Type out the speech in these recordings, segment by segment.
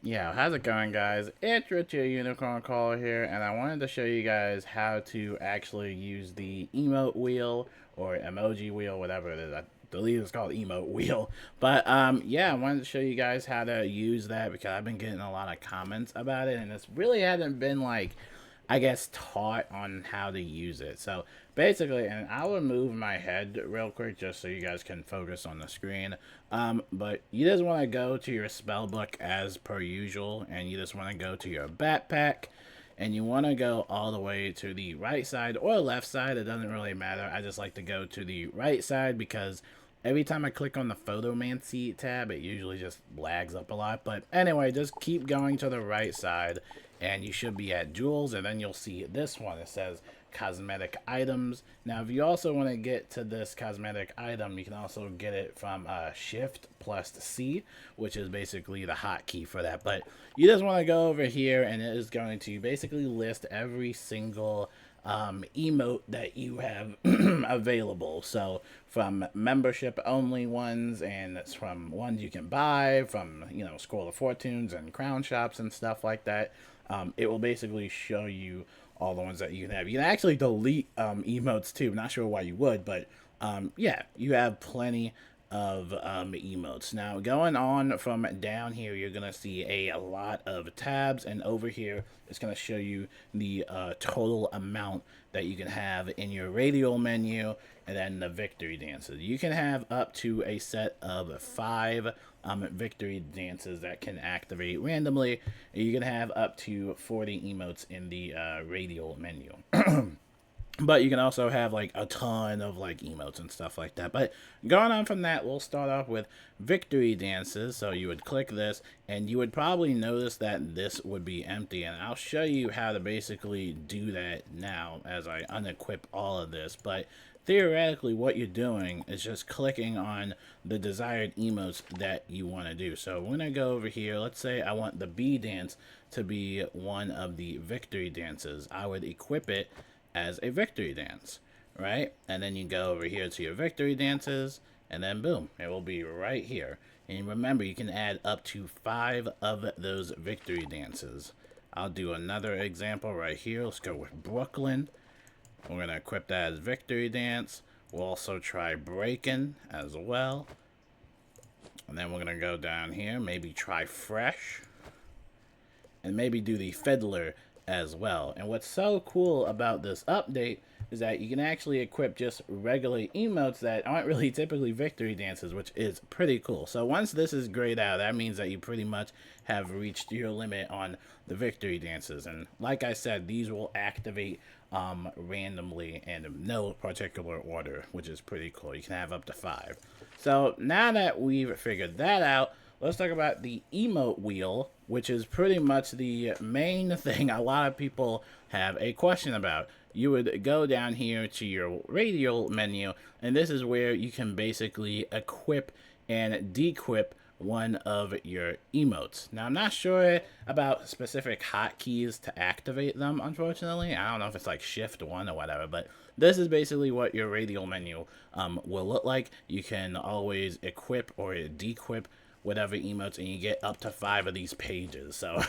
Yeah, how's it going, guys? It's Rich, your Unicorn Caller here, and I wanted to show you guys how to actually use the emote wheel or emoji wheel, whatever it is. I believe it's called emote wheel. But yeah, I wanted to show you guys how to use that because I've been getting a lot of comments about it, and it's really hasn't been like I guess, taught on how to use it. So basically, and I'll remove my head real quick just so you guys can focus on the screen. But you just want to go to your spell book as per usual, and you just want to go to your backpack, and you want to go all the way to the right side or left side. It doesn't really matter. I just like to go to the right side because every time I click on the photomancy tab, it usually just lags up a lot. But anyway, just keep going to the right side and you should be at jewels, and then you'll see this one. It says cosmetic items. Now, if you also want to get to this cosmetic item, you can also get it from Shift plus C, which is basically the hotkey for that. But you just want to go over here, and it is going to basically list every single emote that you have available. So from membership only ones, and it's from ones you can buy from, Scroll of Fortunes and Crown Shops and stuff like that. It will basically show you all the ones that you can have. You can actually delete emotes too. I'm not sure why you would, but yeah, you have plenty of emotes. Now, going on from down here, you're going to see a lot of tabs, and over here, it's going to show you the total amount that you can have in your radial menu, and then the victory dances. You can have up to a set of 5 victory dances that can activate randomly. You can have up to 40 emotes in the radial menu. But you can also have like a ton of like emotes and stuff like that. But going on from that, we'll start off with victory dances. So you would click this, and you would probably notice that this would be empty. And I'll show you how to basically do that now as I unequip all of this. But theoretically, what you're doing is just clicking on the desired emotes that you want to do. So when I go over here, let's say I want the bee dance to be one of the victory dances. I would equip it as a victory dance, right? And then you go over here to your victory dances, and then boom, it will be right here. And remember, you can add up to 5 of those victory dances. I'll do another example right here. Let's go with Brooklyn. We're going to equip that as victory dance. We'll also try breaking as well. And then we're going to go down here, maybe try fresh. And maybe do the fiddler as well. And what's so cool about this update is that you can actually equip just regular emotes that aren't really typically victory dances, which is pretty cool. So once this is grayed out, that means that you pretty much have reached your limit on the victory dances. And like I said, these will activate randomly and in no particular order, which is pretty cool. You can have up to 5. So now that we've figured that out, let's talk about the emote wheel, which is pretty much the main thing a lot of people have a question about. You would go down here to your radial menu, and this is where you can basically equip and dequip one of your emotes. Now, I'm not sure about specific hotkeys to activate them, unfortunately. I don't know if it's like Shift 1 or whatever, but this is basically what your radial menu will look like. You can always equip or dequip whatever emotes, and you get up to 5 of these pages. So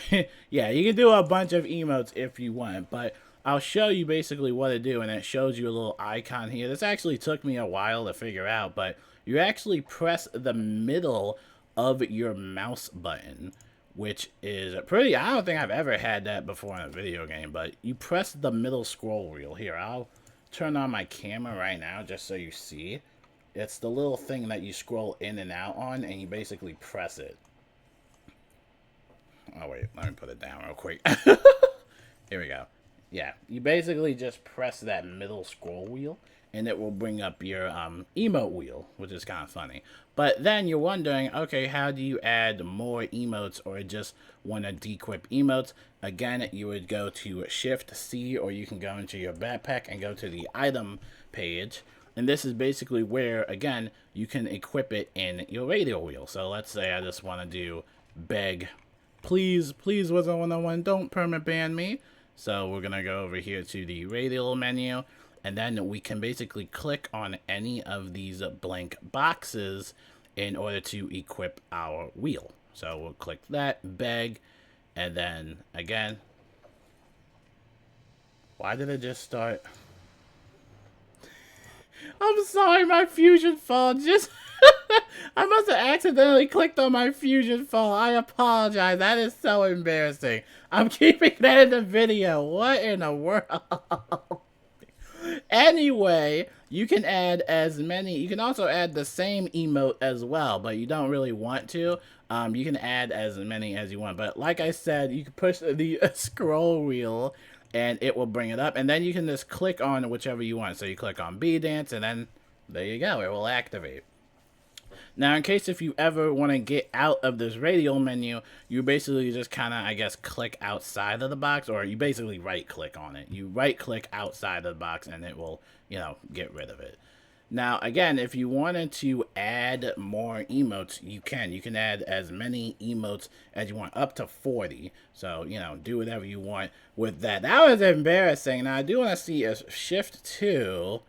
yeah, you can do a bunch of emotes if you want, but I'll show you basically what to do, and it shows you a little icon here. This actually took me a while to figure out, but you actually press the middle of your mouse button, which is pretty, I don't think I've ever had that before in a video game, but you press the middle scroll wheel. Here, I'll turn on my camera right now just so you see. It's the little thing that you scroll in and out on, and you basically press it. Oh, wait, let me put it down real quick. Here we go. Yeah, you basically just press that middle scroll wheel, and it will bring up your emote wheel, which is kind of funny. But then you're wondering, okay, how do you add more emotes or just want to dequip emotes? Again, you would go to Shift C, or you can go into your backpack and go to the item page. And this is basically where, again, you can equip it in your radial wheel. So let's say I just want to do beg. Please, please, Wizard101, don't permit ban me. So we're going to go over here to the radial menu, and then we can basically click on any of these blank boxes in order to equip our wheel. So we'll click that, beg, and then again, why did it just start? I'm sorry, my fusion fall just... I must have accidentally clicked on my fusion fall. I apologize. That is so embarrassing. I'm keeping that in the video. What in the world? Anyway, you can add as many. You can also add the same emote as well, but you don't really want to. You can add as many as you want. But like I said, you can push the scroll wheel and it will bring it up. And then you can just click on whichever you want. So you click on B Dance and then there you go. It will activate. Now, in case if you ever want to get out of this radial menu, you basically just kind of, I guess, click outside of the box, or you basically right-click on it. You right-click outside of the box, and it will, you know, get rid of it. Now, again, if you wanted to add more emotes, you can. You can add as many emotes as you want, up to 40. So, you know, do whatever you want with that. That was embarrassing. Now, I do want to see a Shift 2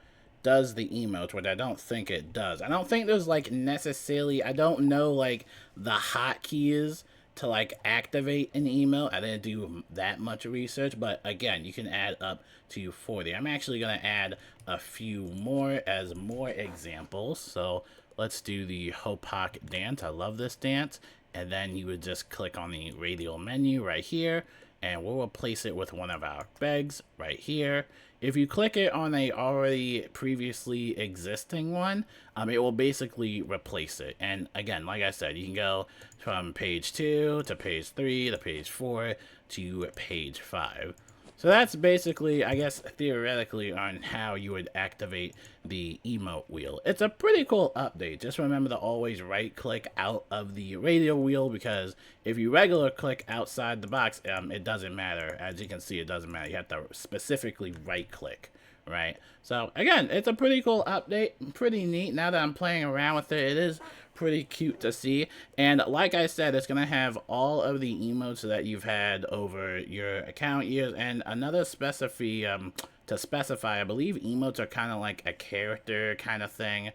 does the emotes, which I don't think it does. I don't think there's like necessarily, I don't know like the hotkeys to like activate an emote. I didn't do that much research, but again, you can add up to 40. I'm actually going to add a few more as more examples. So let's do the Hopak dance. I love this dance. And then you would just click on the radial menu right here, and we'll replace it with one of our begs right here. If you click it on a already previously existing one, it will basically replace it. And again, like I said, you can go from page 2 to page 3 to page 4 to page 5. So that's basically, I guess, theoretically on how you would activate the emote wheel. It's a pretty cool update. Just remember to always right-click out of the radial wheel, because if you regular click outside the box, it doesn't matter. As you can see, it doesn't matter. You have to specifically right-click, right? So, again, it's a pretty cool update. Pretty neat. Now that I'm playing around with it, it is pretty cute to see. And like I said, it's gonna have all of the emotes that you've had over your account years, and another to specify, I believe emotes are kind of like a character kind of thing.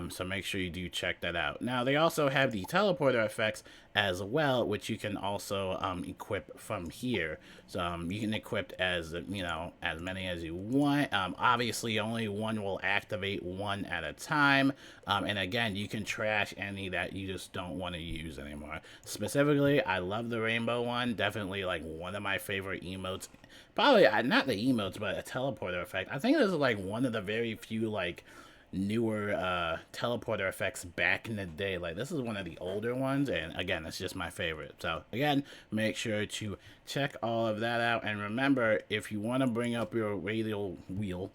So make sure you do check that out. Now, they also have the teleporter effects as well, which you can also equip from here. So you can equip as, you know, as many as you want. Obviously, only one will activate one at a time. And again, you can trash any that you just don't want to use anymore. Specifically, I love the rainbow one. Definitely like one of my favorite emotes. Probably not the emotes, but a teleporter effect. I think this is like one of the very few like newer teleporter effects back in the day. Like, this is one of the older ones, and again, it's just my favorite. So again, make sure to check all of that out, and remember, if you want to bring up your radial wheel,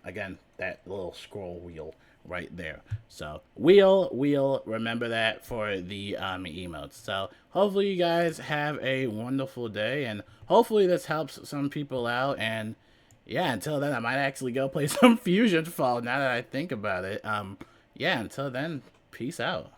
again, that little scroll wheel right there. So wheel, remember that for the emotes. So hopefully you guys have a wonderful day, and hopefully this helps some people out. And yeah, until then, I might actually go play some Fusion Fall now that I think about it. Yeah, until then, peace out.